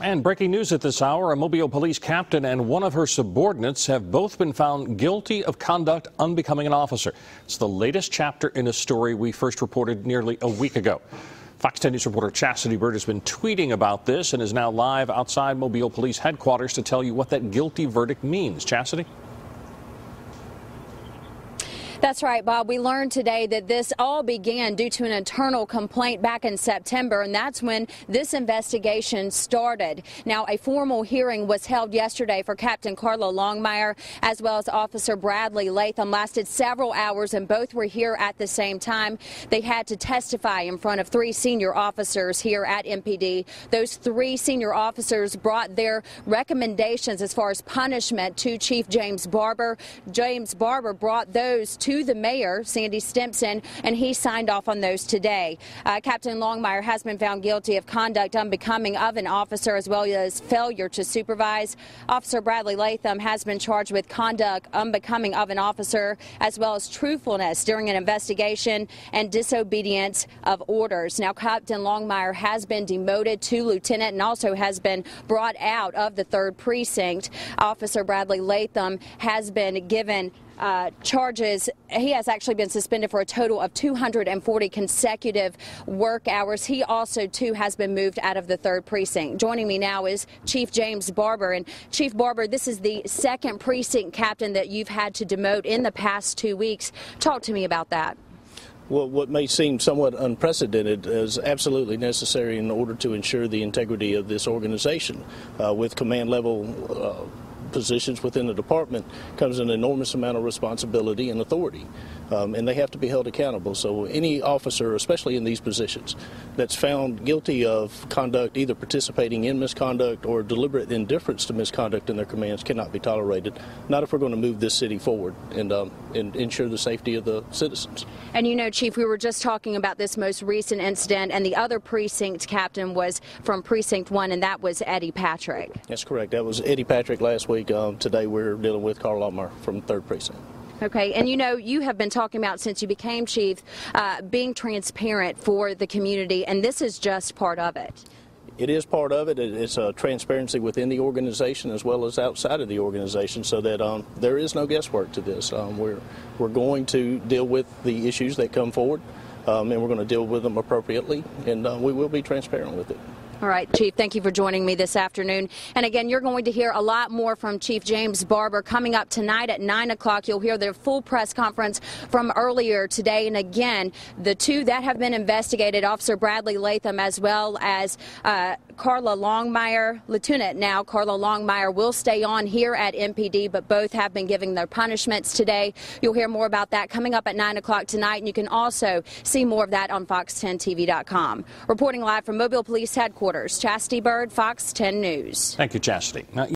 And breaking news at this hour, a Mobile police captain and one of her subordinates have both been found guilty of conduct unbecoming an officer. It's the latest chapter in a story we first reported nearly a week ago. Fox 10 News reporter Chastity Bird has been tweeting about this and is now live outside Mobile Police headquarters to tell you what that guilty verdict means. Chastity? That's right, Bob. We learned today that this all began due to an internal complaint back in September, and that's when this investigation started. Now, a formal hearing was held yesterday for Captain Carla Longmire as well as Officer Bradley Latham. Lasted several hours, and both were here at the same time. They had to testify in front of 3 senior officers here at MPD. Those 3 senior officers brought their recommendations as far as punishment to Chief James Barber. James Barber brought those to the mayor, Sandy Stimpson, and he signed off on those today. Captain Longmire has been found guilty of conduct unbecoming of an officer as well as failure to supervise. Officer Bradley Latham has been charged with conduct unbecoming of an officer as well as truthfulness during an investigation and disobedience of orders. Now, Captain Longmire has been demoted to lieutenant and also has been brought out of the 3rd precinct. Officer Bradley Latham has been given charges. He has actually been suspended for a total of 240 consecutive work hours. He also, too, has been moved out of the 3rd precinct. Joining me now is Chief James Barber. And Chief Barber, this is the 2nd precinct captain that you've had to demote in the past 2 weeks. Talk to me about that. Well, what may seem somewhat unprecedented is absolutely necessary in order to ensure the integrity of this organization. With command level positions within the department comes an enormous amount of responsibility and authority, and they have to be held accountable. So any officer, especially in these positions, that's found guilty of conduct, either participating in misconduct or deliberate indifference to misconduct in their commands, cannot be tolerated, not if we're going to move this city forward and ensure the safety of the citizens. And you know, Chief, we were just talking about this most recent incident, and the other precinct captain was from Precinct 1, and that was Eddie Patrick. That's correct. That was Eddie Patrick last week. Today we're dealing with Carla Longmire from 3rd Precinct. Okay, and you know, you have been talking about since you became chief, being transparent for the community, and this is just part of it. It is part of it. It's transparency within the organization as well as outside of the organization, so that there is no guesswork to this. We're going to deal with the issues that come forward, and we're going to deal with them appropriately, and we will be transparent with it. All right, Chief, thank you for joining me this afternoon. And again, you're going to hear a lot more from Chief James Barber coming up tonight at 9 o'clock. You'll hear their full press conference from earlier today. And again, the 2 that have been investigated, Officer Bradley Latham as well as Carla Longmire, Lieutenant now, Carla Longmire, will stay on here at MPD, but both have been giving their punishments today. You'll hear more about that coming up at 9 o'clock tonight, and you can also see more of that on fox10tv.com. Reporting live from Mobile Police Headquarters, Chastity Bird, Fox 10 News. Thank you, Chastity.